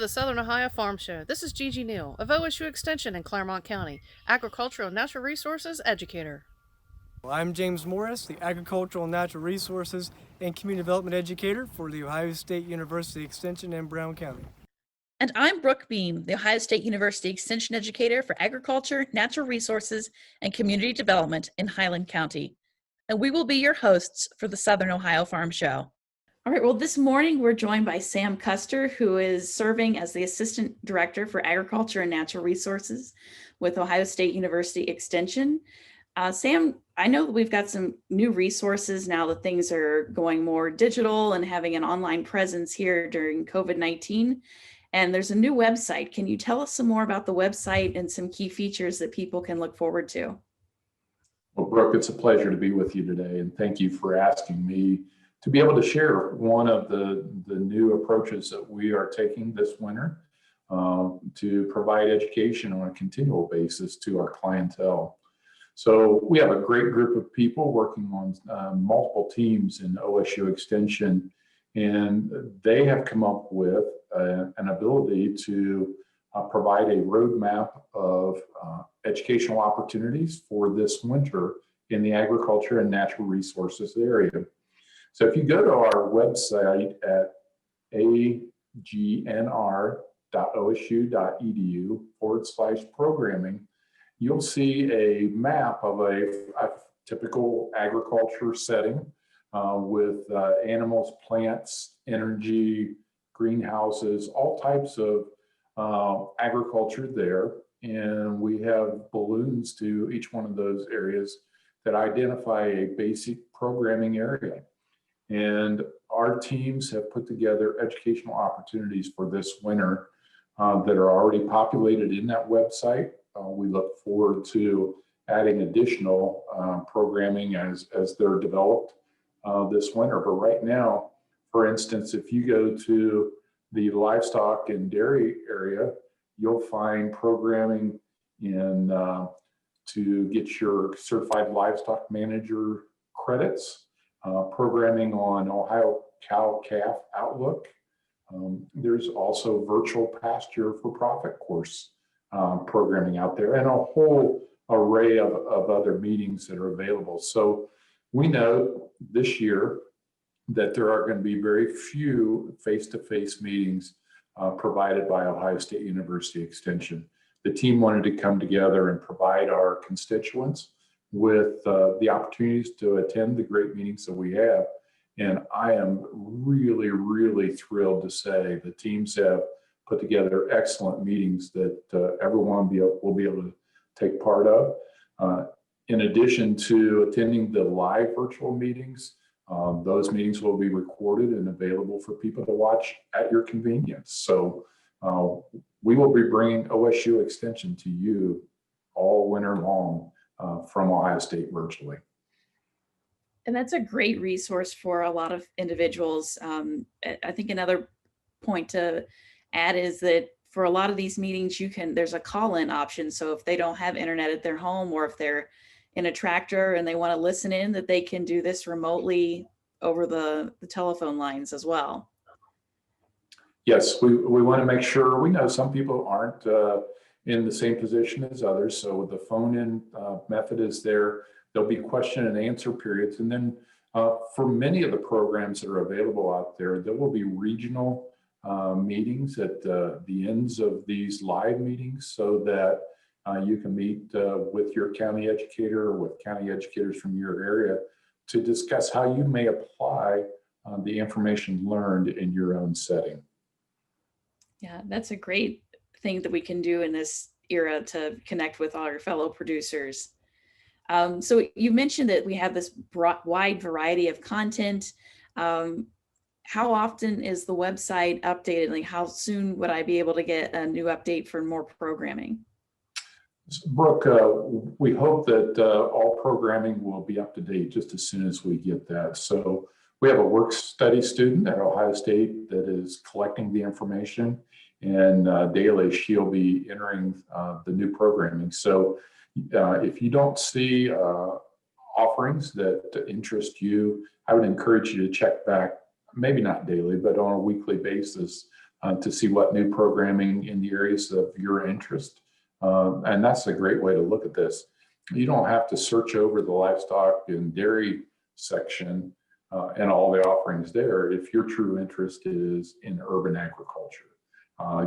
the Southern Ohio Farm Show. This is Gigi Neal of OSU Extension in Claremont County, Agricultural and Natural Resources Educator. I'm James Morris, the Agricultural and Natural Resources and Community Development Educator for the Ohio State University Extension in Brown County. And I'm Brooke Beam, the Ohio State University Extension Educator for Agriculture, Natural Resources, and Community Development in Highland County. And we will be your hosts for the Southern Ohio Farm Show. All right, well, this morning we're joined by Sam Custer, who is serving as the Assistant Director for Agriculture and Natural Resources with Ohio State University Extension. Sam, I know that we've got some new resources now that things are going more digital and having an online presence here during COVID-19. And there's a new website. Can you tell us some more about the website and some key features that people can look forward to? Well, Brooke, it's a pleasure to be with you today, and thank you for asking me to be able to share one of the new approaches that we are taking this winter to provide education on a continual basis to our clientele. So we have a great group of people working on multiple teams in OSU Extension, and they have come up with an ability to provide a roadmap of educational opportunities for this winter in the agriculture and natural resources area. So if you go to our website at agnr.osu.edu/programming, you'll see a map of a typical agriculture setting with animals, plants, energy, greenhouses, all types of agriculture there. And we have balloons to each one of those areas that identify a basic programming area. And our teams have put together educational opportunities for this winter that are already populated in that website. We look forward to adding additional programming as they're developed this winter. But right now, for instance, if you go to the livestock and dairy area, you'll find programming in to get your certified livestock manager credits, programming on Ohio Cow-Calf Outlook. There's also virtual pasture for profit course programming out there, and a whole array of other meetings that are available. So we know this year that there are going to be very few face-to-face meetings provided by Ohio State University Extension. The team wanted to come together and provide our constituents with the opportunities to attend the great meetings that we have. And I am really, really thrilled to say the teams have put together excellent meetings that everyone will be able to take part of. In addition to attending the live virtual meetings, those meetings will be recorded and available for people to watch at your convenience. So we will be bringing OSU Extension to you all winter long from Ohio State virtually. And that's a great resource for a lot of individuals. I think another point to add is that for a lot of these meetings, there's a call-in option. So if they don't have internet at their home, or if they're in a tractor and they want to listen in, that they can do this remotely over the telephone lines as well. Yes, we want to make sure. We know some people aren't in the same position as others. So the phone-in method is there. There'll be question and answer periods. And then for many of the programs that are available out there, there will be regional meetings at the ends of these live meetings, so that you can meet with your county educator or with county educators from your area to discuss how you may apply the information learned in your own setting. Yeah, that's a great thing that we can do in this era to connect with our fellow producers. So you mentioned that we have this wide variety of content. How often is the website updated? Like, how soon would I be able to get a new update for more programming? Brooke, we hope that all programming will be up to date just as soon as we get that. So we have a work study student at Ohio State that is collecting the information, and daily she'll be entering the new programming. So if you don't see offerings that interest you, I would encourage you to check back, maybe not daily, but on a weekly basis to see what new programming in the areas of your interest. And that's a great way to look at this. You don't have to search over the livestock and dairy section and all the offerings there if your true interest is in urban agriculture.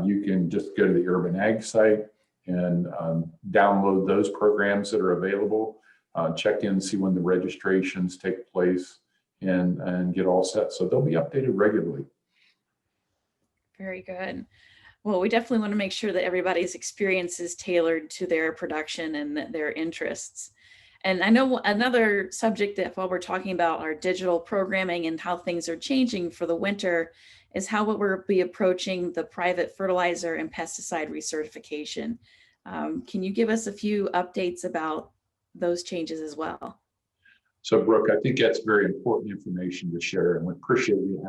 You can just go to the Urban Ag site and download those programs that are available, check in, see when the registrations take place, and get all set. So they'll be updated regularly. Very good. Well, we definitely want to make sure that everybody's experience is tailored to their production and their interests. And I know another subject that while we're talking about our digital programming and how things are changing for the winter is how we'll be approaching the private fertilizer and pesticide recertification. Can you give us a few updates about those changes as well? So Brooke, I think that's very important information to share, and we appreciate you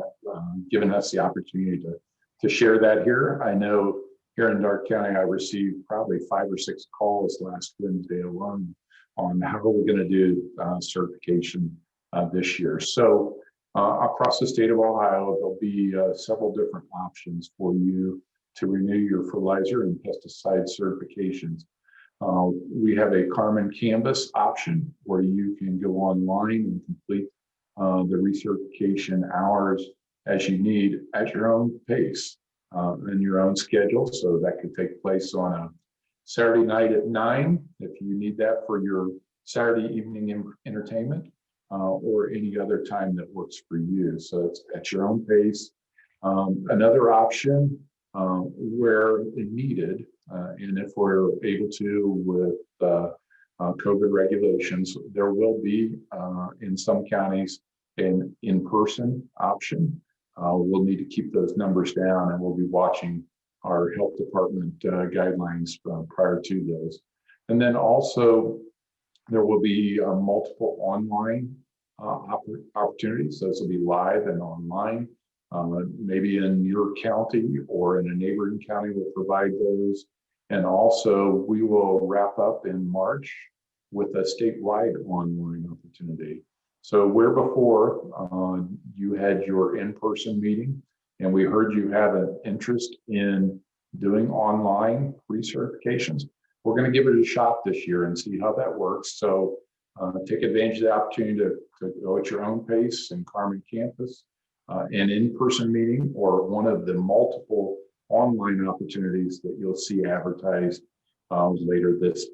giving us the opportunity to share that here. I know here in Darke County, I received probably 5 or 6 calls last Wednesday alone on how are we going to do certification this year. So across the state of Ohio, there'll be several different options for you to renew your fertilizer and pesticide certifications. We have a Carmen Canvas option where you can go online and complete the recertification hours as you need at your own pace and your own schedule. So that could take place on a Saturday night at 9 if you need that for your Saturday evening entertainment, or any other time that works for you. So it's at your own pace. Another option where needed, and if we're able to with COVID regulations, there will be in some counties an in-person option. We'll need to keep those numbers down, and we'll be watching our health department guidelines prior to those. And then also there will be multiple online opportunities. Those will be live and online. Maybe in your county or in a neighboring county will provide those. And also we will wrap up in March with a statewide online opportunity. So where before you had your in-person meeting and we heard you have an interest in doing online recertifications, we're going to give it a shot this year and see how that works. So take advantage of the opportunity to go at your own pace in Carmen Campus, an in-person meeting, or one of the multiple online opportunities that you'll see advertised later this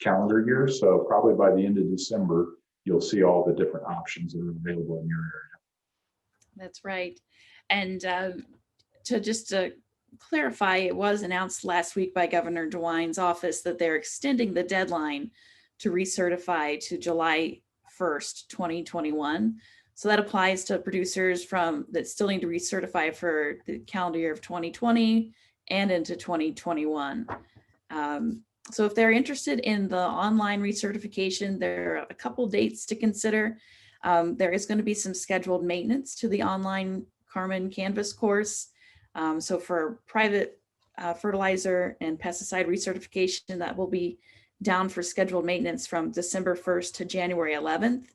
calendar year. So probably by the end of December, you'll see all the different options that are available in your area. That's right. And to clarify, it was announced last week by Governor DeWine's office that they're extending the deadline to recertify to July 1st, 2021. So that applies to producers that still need to recertify for the calendar year of 2020 and into 2021. So if they're interested in the online recertification, there are a couple dates to consider. There is going to be some scheduled maintenance to the online Carmen Canvas course. So for private fertilizer and pesticide recertification, that will be down for scheduled maintenance from December 1st to January 11th.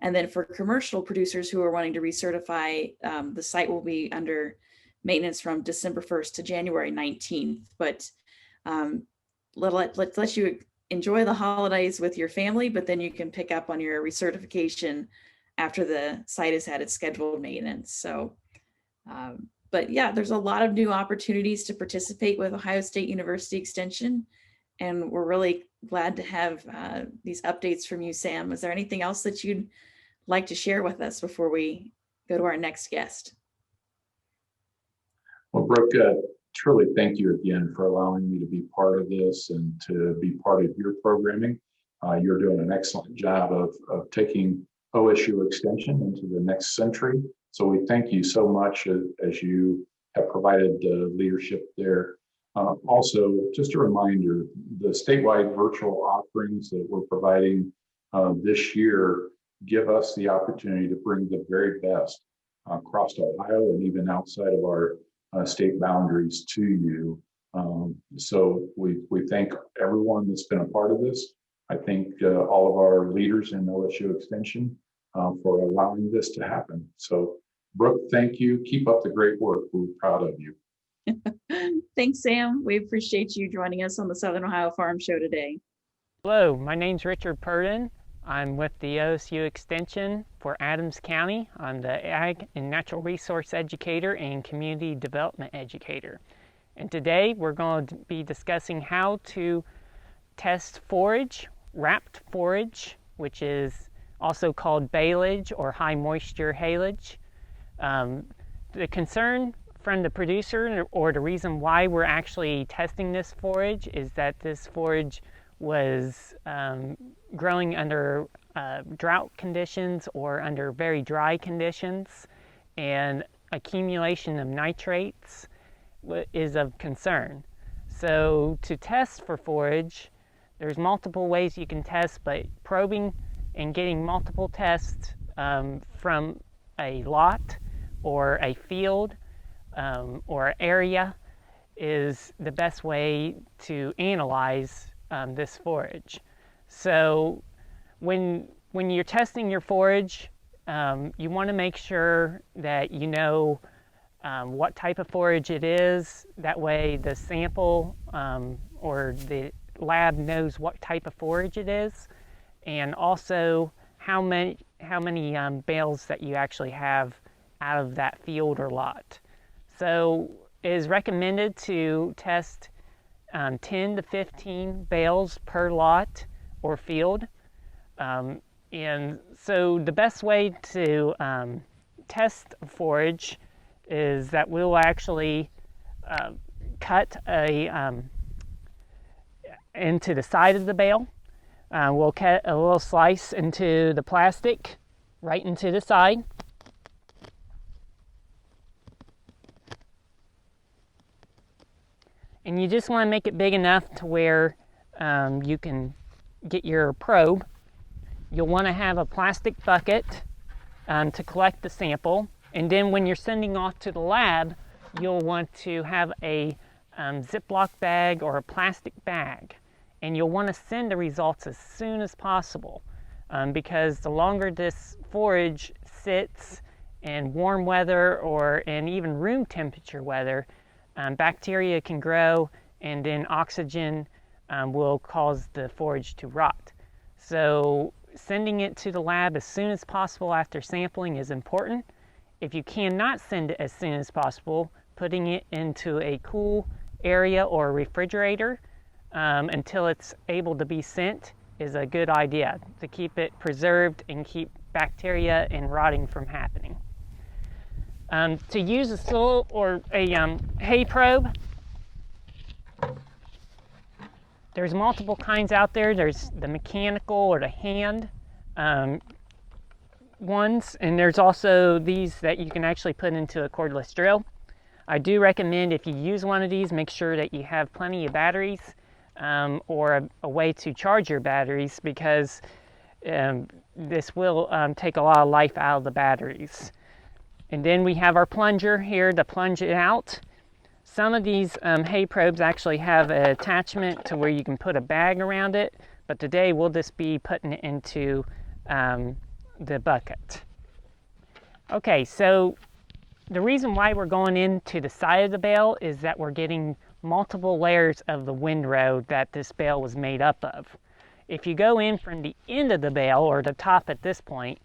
And then for commercial producers who are wanting to recertify, the site will be under maintenance from December 1st to January 19th. But let's let you enjoy the holidays with your family, but then you can pick up on your recertification after the site has had its scheduled maintenance. So, but yeah, there's a lot of new opportunities to participate with Ohio State University Extension. And we're really glad to have these updates from you, Sam. Is there anything else that you'd like to share with us before we go to our next guest? Well, Brooke, truly thank you again for allowing me to be part of this and to be part of your programming. You're doing an excellent job of taking OSU Extension into the next century. So we thank you so much as you have provided leadership there. Also, just a reminder, the statewide virtual offerings that we're providing this year give us the opportunity to bring the very best across Ohio and even outside of our state boundaries to you. So we thank everyone that's been a part of this. I thank all of our leaders in OSU Extension for allowing this to happen. So Brooke, thank you. Keep up the great work. We're proud of you. Thanks, Sam. We appreciate you joining us on the Southern Ohio Farm Show today. Hello, my name's Richard Purdon. I'm with the OSU Extension for Adams County. I'm the Ag and Natural Resource Educator and Community Development Educator. And today we're going to be discussing how to test forage, wrapped forage, which is also called baleage or high moisture haylage. The concern from the producer, or the reason why we're actually testing this forage, is that this forage was growing under drought conditions or under very dry conditions, and accumulation of nitrates is of concern. So to test for forage, there's multiple ways you can test, but probing and getting multiple tests from a lot or a field or area is the best way to analyze this forage. So when you're testing your forage, you want to make sure that you know what type of forage it is. That way the sample or the lab knows what type of forage it is, and also how many bales that you actually have out of that field or lot. So it is recommended to test 10 to 15 bales per lot or field. And so the best way to test forage is that we'll actually cut into the side of the bale. We'll cut a little slice into the plastic, right into the side. And you just want to make it big enough to where you can get your probe. You'll want to have a plastic bucket to collect the sample. And then when you're sending off to the lab, you'll want to have a Ziploc bag or a plastic bag. And you'll want to send the results as soon as possible because the longer this forage sits in warm weather or in even room temperature weather, bacteria can grow, and then oxygen will cause the forage to rot. So sending it to the lab as soon as possible after sampling is important. If you cannot send it as soon as possible, putting it into a cool area or refrigerator until it's able to be sent is a good idea to keep it preserved and keep bacteria and rotting from happening. To use a soil or a hay probe, there's multiple kinds out there. There's the mechanical or the hand ones, and there's also these that you can actually put into a cordless drill. I do recommend if you use one of these, make sure that you have plenty of batteries or a way to charge your batteries, because this will take a lot of life out of the batteries. And then we have our plunger here to plunge it out. Some of these hay probes actually have an attachment to where you can put a bag around it, but today we'll just be putting it into the bucket. Okay, so the reason why we're going into the side of the bale is that we're getting multiple layers of the windrow that this bale was made up of. If you go in from the end of the bale, or the top at this point,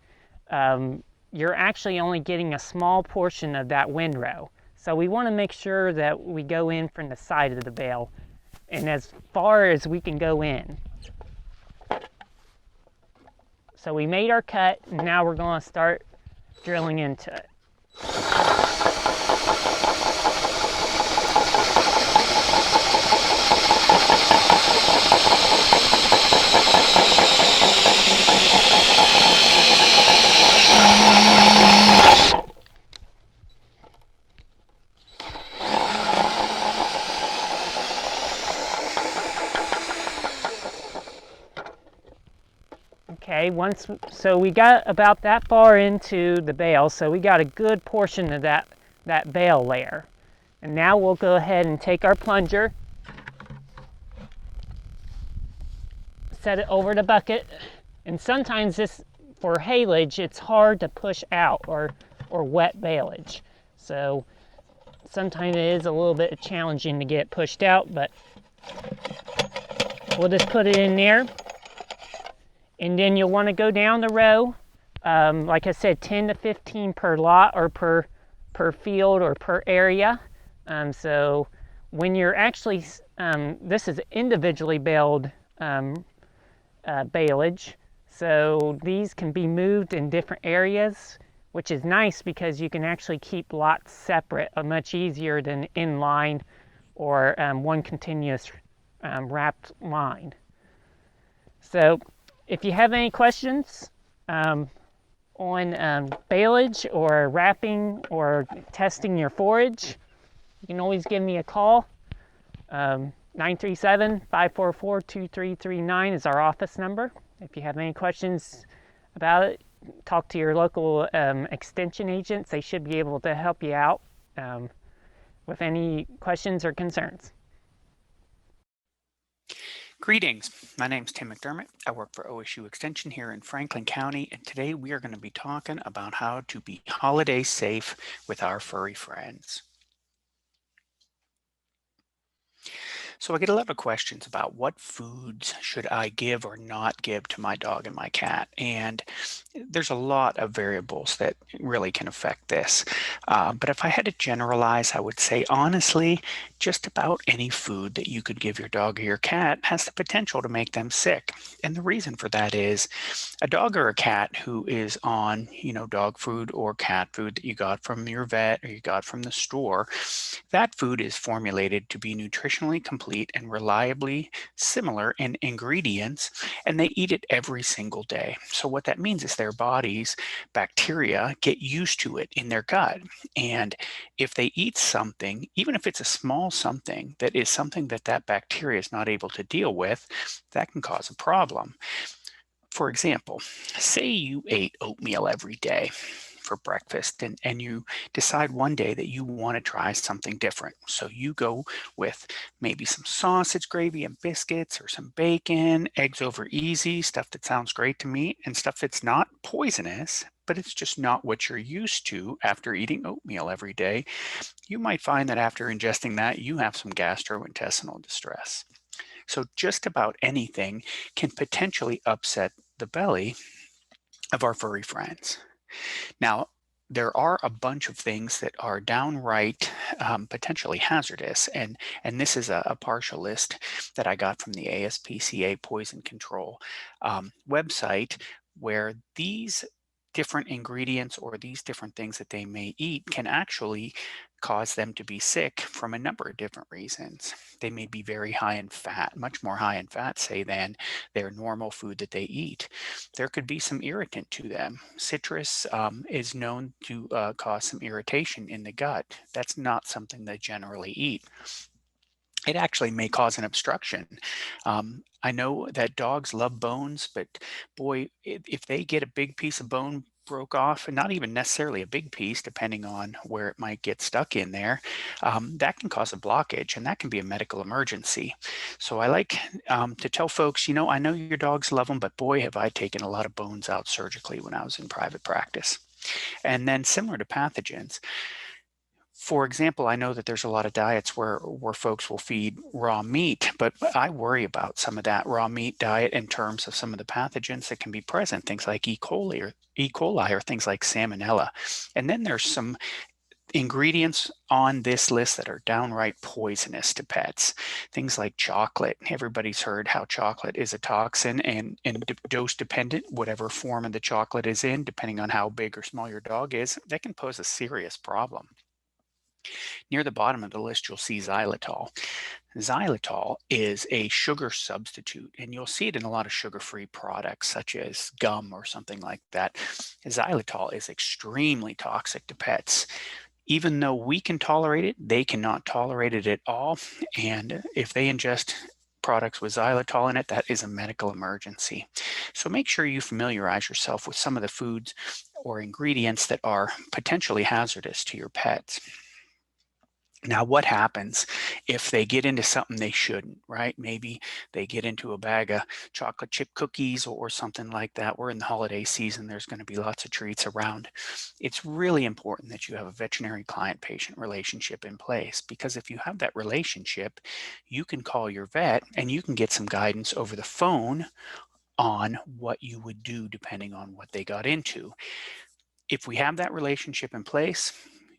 you're actually only getting a small portion of that windrow. So we want to make sure that we go in from the side of the bale and as far as we can go in. So we made our cut, and now we're going to start drilling into it. Okay, so we got about that far into the bale, so we got a good portion of that bale layer. And now we'll go ahead and take our plunger, set it over the bucket, and sometimes this, for haylage, it's hard to push out or or wet baleage. So sometimes it is a little bit challenging to get pushed out, but we'll just put it in there. And then you'll want to go down the row, like I said, 10 to 15 per lot or per field or per area. So when you're actually, this is individually baled baleage. So these can be moved in different areas, which is nice because you can actually keep lots separate much easier than in line or one continuous wrapped line. So if you have any questions on baleage or wrapping or testing your forage, you can always give me a call. 937-544-2339 is our office number. If you have any questions about it, talk to your local extension agents. They should be able to help you out with any questions or concerns. Greetings, my name is Tim McDermott. I work for OSU Extension here in Franklin County, and today we are going to be talking about how to be holiday safe with our furry friends. So I get a lot of questions about what foods should I give or not give to my dog and my cat. And there's a lot of variables that really can affect this. But if I had to generalize, I would say, honestly, just about any food that you could give your dog or your cat has the potential to make them sick. And the reason for that is a dog or a cat who is on, dog food or cat food that you got from your vet or you got from the store, that food is formulated to be nutritionally complete and reliably similar in ingredients, and they eat it every single day. So what that means is their body's bacteria get used to it in their gut. And if they eat something, even if it's a small something that is something that that bacteria is not able to deal with, that can cause a problem. For example, say you ate oatmeal every day for breakfast and you decide one day that you want to try something different. So you go with maybe some sausage gravy and biscuits or some bacon, eggs over easy, stuff that sounds great to me and stuff that's not poisonous, but it's just not what you're used to after eating oatmeal every day. You might find that after ingesting that, you have some gastrointestinal distress. So just about anything can potentially upset the belly of our furry friends. Now, there are a bunch of things that are downright potentially hazardous, and this is a partial list that I got from the ASPCA Poison Control website, where these different ingredients or these different things that they may eat can actually cause them to be sick from a number of different reasons. They may be very high in fat, much more high in fat, say, than their normal food that they eat. There could be some irritant to them. Citrus is known to cause some irritation in the gut. That's not something they generally eat. It actually may cause an obstruction. I know that dogs love bones, but boy, if they get a big piece of bone broke off, and not even necessarily a big piece, depending on where it might get stuck in there, that can cause a blockage, and that can be a medical emergency. So I like to tell folks, I know your dogs love them, but boy, have I taken a lot of bones out surgically when I was in private practice. And then similar to pathogens, for example, I know that there's a lot of diets where folks will feed raw meat, but I worry about some of that raw meat diet in terms of some of the pathogens that can be present, things like E. coli or things like salmonella. And then there's some ingredients on this list that are downright poisonous to pets. Things like chocolate. Everybody's heard how chocolate is a toxin and dose dependent, whatever form of the chocolate is in, depending on how big or small your dog is, that can pose a serious problem. Near the bottom of the list, you'll see xylitol. Xylitol is a sugar substitute, and you'll see it in a lot of sugar-free products, such as gum or something like that. Xylitol is extremely toxic to pets. Even though we can tolerate it, they cannot tolerate it at all. And if they ingest products with xylitol in it, that is a medical emergency. So make sure you familiarize yourself with some of the foods or ingredients that are potentially hazardous to your pets. Now, what happens if they get into something they shouldn't, right? Maybe they get into a bag of chocolate chip cookies or something like that. We're in the holiday season, there's going to be lots of treats around. It's really important that you have a veterinary client-patient relationship in place, because if you have that relationship, you can call your vet and you can get some guidance over the phone on what you would do depending on what they got into. If we have that relationship in place,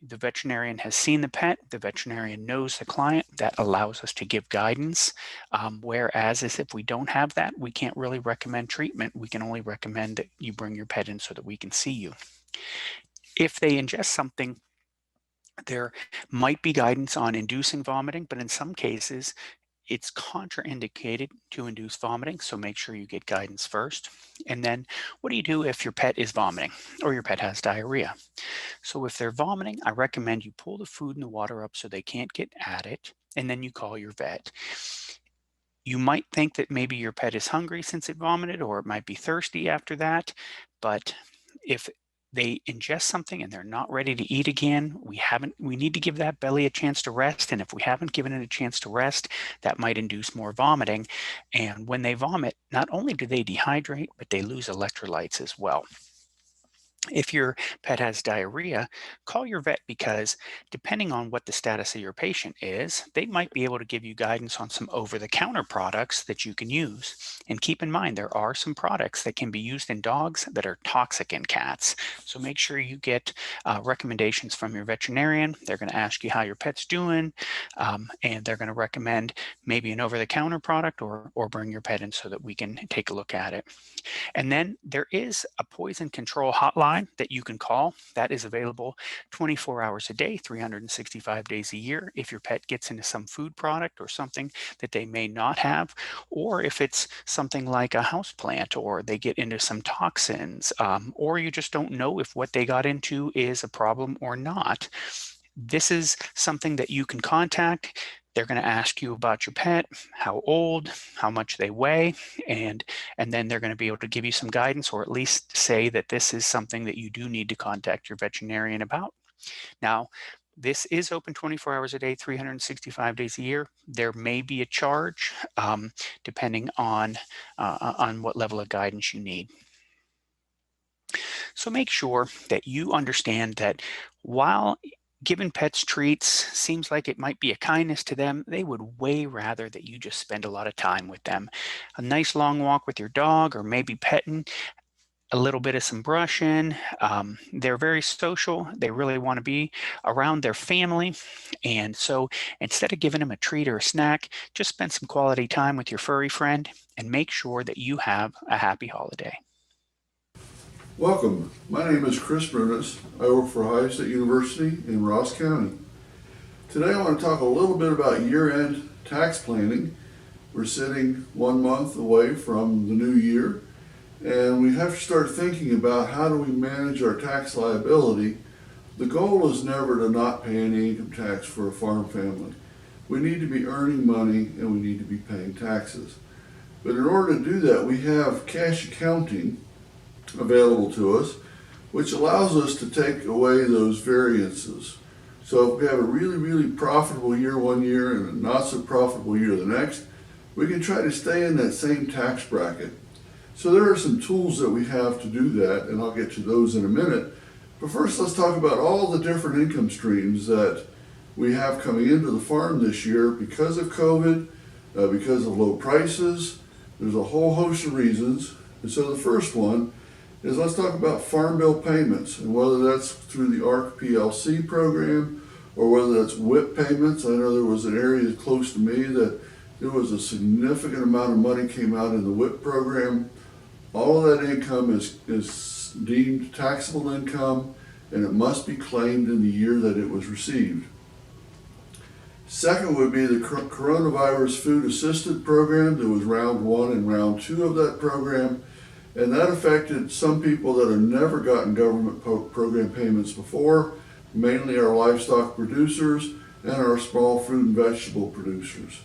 the veterinarian has seen the pet, the veterinarian knows the client, that allows us to give guidance. Whereas if we don't have that, we can't really recommend treatment. We can only recommend that you bring your pet in so that we can see you. If they ingest something, there might be guidance on inducing vomiting, but in some cases, it's contraindicated to induce vomiting, so make sure you get guidance first. And then what do you do if your pet is vomiting or your pet has diarrhea? So if they're vomiting, I recommend you pull the food and the water up so they can't get at it, and then you call your vet. You might think that maybe your pet is hungry since it vomited, or it might be thirsty after that, but if they ingest something and they're not ready to eat again, we need to give that belly a chance to rest. And if we haven't given it a chance to rest, that might induce more vomiting. And when they vomit, not only do they dehydrate, but they lose electrolytes as well. If your pet has diarrhea, call your vet, because depending on what the status of your patient is, they might be able to give you guidance on some over-the-counter products that you can use. And keep in mind, there are some products that can be used in dogs that are toxic in cats. So make sure you get recommendations from your veterinarian. They're going to ask you how your pet's doing, and they're going to recommend maybe an over-the-counter product, or bring your pet in so that we can take a look at it. And then there is a poison control hotline that you can call that is available 24 hours a day, 365 days a year. If your pet gets into some food product or something that they may not have, or if it's something like a houseplant, or they get into some toxins, or you just don't know if what they got into is a problem or not. This is something that you can contact. They're going to ask you about your pet, how old, how much they weigh, and then they're going to be able to give you some guidance, or at least say that this is something that you do need to contact your veterinarian about. Now, this is open 24 hours a day, 365 days a year. There may be a charge depending on what level of guidance you need. So make sure that you understand that while giving pets treats seems like it might be a kindness to them, they would way rather that you just spend a lot of time with them. A nice long walk with your dog, or maybe petting, a little bit of some brushing. They're very social. They really want to be around their family. And so instead of giving them a treat or a snack, just spend some quality time with your furry friend and make sure that you have a happy holiday. Welcome. My name is Chris Brunis. I work for Ohio State University in Ross County. Today I want to talk a little bit about year-end tax planning. We're sitting 1 month away from the new year, and we have to start thinking about how do we manage our tax liability. The goal is never to not pay any income tax for a farm family. We need to be earning money and we need to be paying taxes. But in order to do that, we have cash accounting available to us, which allows us to take away those variances. So if we have a really, really profitable year one year and a not so profitable year the next, we can try to stay in that same tax bracket. So there are some tools that we have to do that, and I'll get to those in a minute. But first, let's talk about all the different income streams that we have coming into the farm this year because of COVID, because of low prices. There's a whole host of reasons. And so the first one is, let's talk about farm bill payments, and whether that's through the ARC PLC program or whether that's WIP payments. I know there was an area close to me that there was a significant amount of money came out in the WIP program. All of that income is deemed taxable income, and it must be claimed in the year that it was received. Second would be the coronavirus food assisted program. There was round 1 and round 2 of that program. And that affected some people that have never gotten government program payments before, mainly our livestock producers and our small fruit and vegetable producers.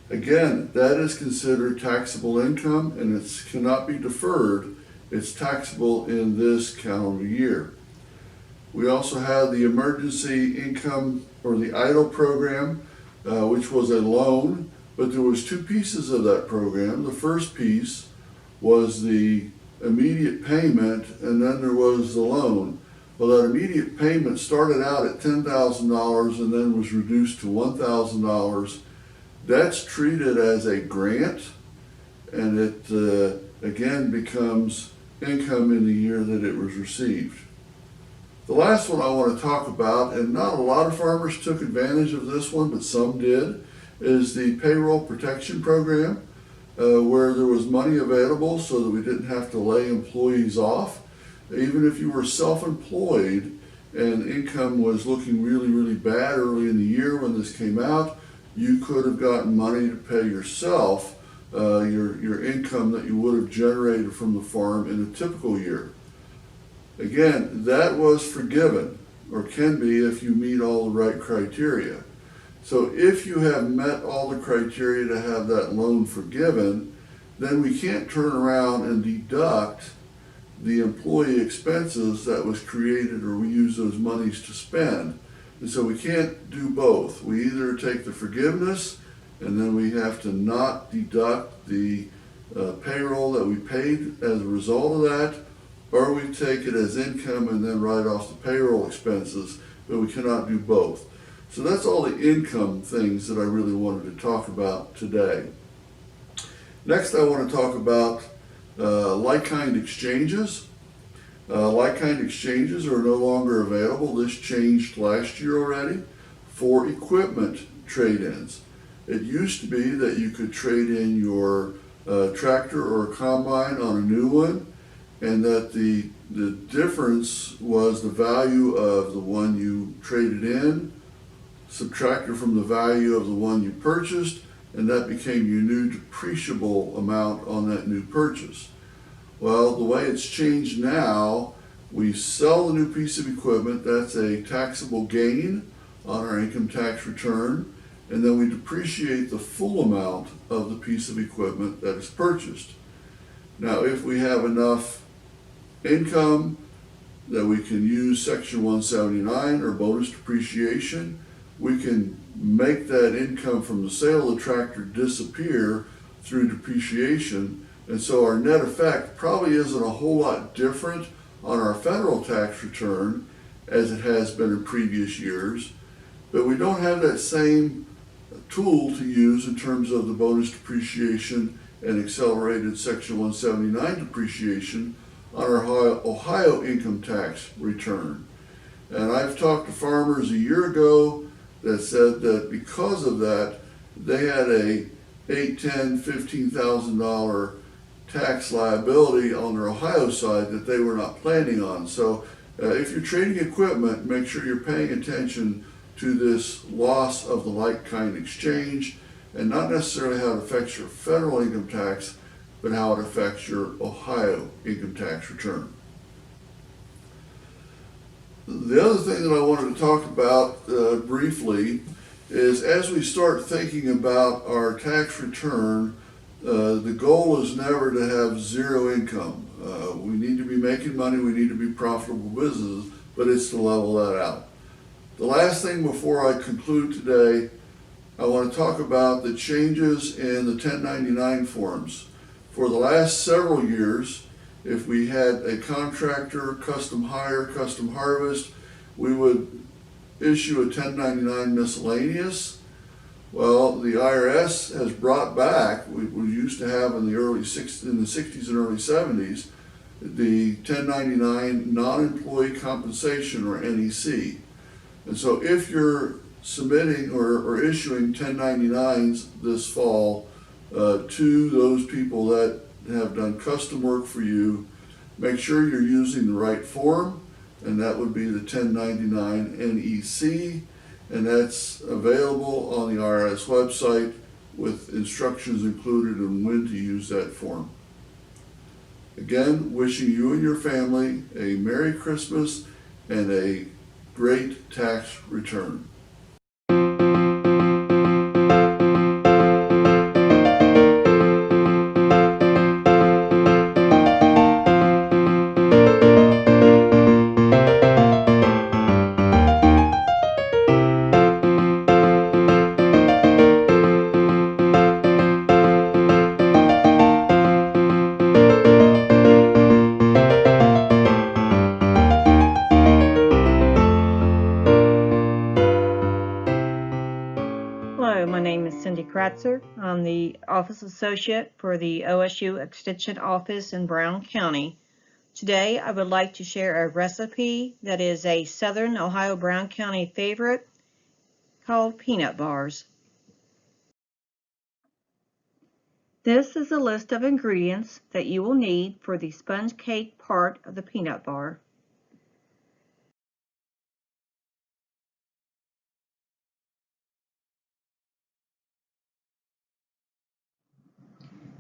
Again, that is considered taxable income, and it cannot be deferred. It's taxable in this calendar year. We also had the emergency income or the EIDL program, which was a loan, but there was two pieces of that program. The first piece was the immediate payment, and then there was the loan. Well, that immediate payment started out at $10,000 and then was reduced to $1,000. That's treated as a grant, and it again becomes income in the year that it was received. The last one I want to talk about, and not a lot of farmers took advantage of this one, but some did, is the payroll protection program, where there was money available so that we didn't have to lay employees off. Even if you were self-employed and income was looking really, really bad early in the year when this came out, you could have gotten money to pay yourself your income that you would have generated from the farm in a typical year. Again, that was forgiven, or can be if you meet all the right criteria. So if you have met all the criteria to have that loan forgiven, then we can't turn around and deduct the employee expenses that was created, or we use those monies to spend. And so we can't do both. We either take the forgiveness and then we have to not deduct the payroll that we paid as a result of that, or we take it as income and then write off the payroll expenses, but we cannot do both. So that's all the income things that I really wanted to talk about today. Next, I want to talk about like-kind exchanges. Like-kind exchanges are no longer available. This changed last year already for equipment trade-ins. It used to be that you could trade in your tractor or a combine on a new one, and that the difference was the value of the one you traded in, subtracted from the value of the one you purchased, and that became your new depreciable amount on that new purchase. Well, the way it's changed now, we sell the new piece of equipment, that's a taxable gain on our income tax return, and then we depreciate the full amount of the piece of equipment that is purchased. Now, if we have enough income that we can use Section 179 or bonus depreciation, we can make that income from the sale of the tractor disappear through depreciation. And so our net effect probably isn't a whole lot different on our federal tax return as it has been in previous years, but we don't have that same tool to use in terms of the bonus depreciation and accelerated Section 179 depreciation on our Ohio income tax return. And I've talked to farmers a year ago that said that because of that, they had a $8,000, $10,000, $15,000 tax liability on their Ohio side that they were not planning on. So if you're trading equipment, make sure you're paying attention to this loss of the like-kind exchange, and not necessarily how it affects your federal income tax, but how it affects your Ohio income tax return. The other thing that I wanted to talk about briefly is, as we start thinking about our tax return, the goal is never to have zero income. We need to be making money, we need to be profitable businesses, but it's to level that out. The last thing before I conclude today, I want to talk about the changes in the 1099 forms. For the last several years, if we had a contractor, custom hire, custom harvest, we would issue a 1099 miscellaneous. Well, the IRS has brought back, we used to have in the 60s and early 70s, the 1099 non-employee compensation, or NEC. And so if you're submitting or issuing 1099s this fall to those people that have done custom work for you, make sure you're using the right form, and that would be the 1099 NEC, and that's available on the IRS website with instructions included on when to use that form. Again, wishing you and your family a Merry Christmas and a great tax return. Kratzer. I'm the Office Associate for the OSU Extension Office in Brown County. Today, I would like to share a recipe that is a Southern Ohio Brown County favorite called peanut bars. This is a list of ingredients that you will need for the sponge cake part of the peanut bar.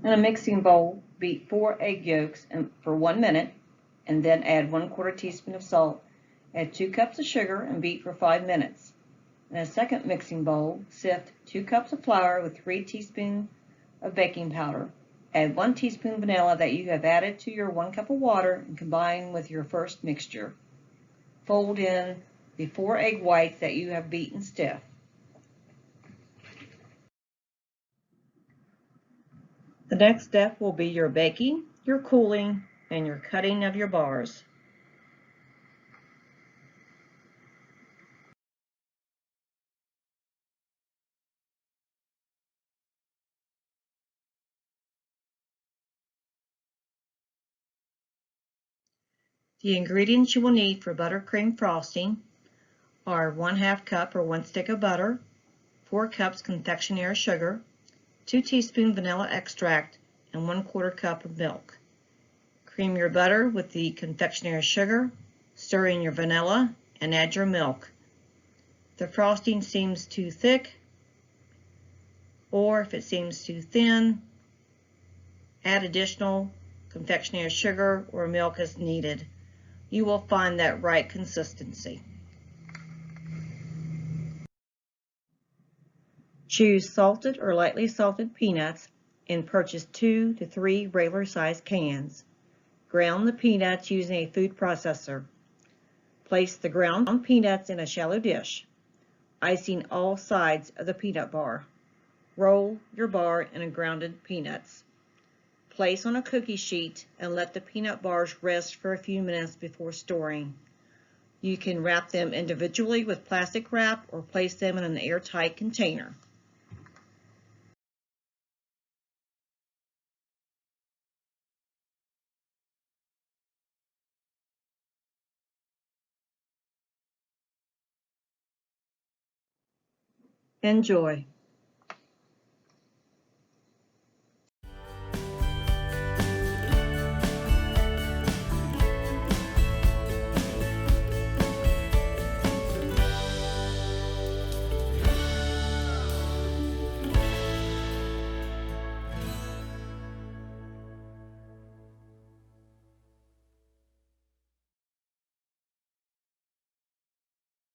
In a mixing bowl, beat 4 egg yolks for 1 minute and then add 1/4 teaspoon of salt. Add 2 cups of sugar and beat for 5 minutes. In a second mixing bowl, sift 2 cups of flour with 3 teaspoons of baking powder. Add 1 teaspoon vanilla that you have added to your 1 cup of water and combine with your first mixture. Fold in the 4 egg whites that you have beaten stiff. The next step will be your baking, your cooling, and your cutting of your bars. The ingredients you will need for buttercream frosting are 1/2 cup or 1 stick of butter, 4 cups confectionery sugar, 2 teaspoons vanilla extract, and 1/4 cup of milk. Cream your butter with the confectionery sugar, stir in your vanilla, and add your milk. If the frosting seems too thick, or if it seems too thin, add additional confectionery sugar or milk as needed. You will find that right consistency. Choose salted or lightly salted peanuts and purchase 2 to 3 regular sized cans. Ground the peanuts using a food processor. Place the ground peanuts in a shallow dish, icing all sides of the peanut bar. Roll your bar in grounded peanuts. Place on a cookie sheet and let the peanut bars rest for a few minutes before storing. You can wrap them individually with plastic wrap or place them in an airtight container. Enjoy.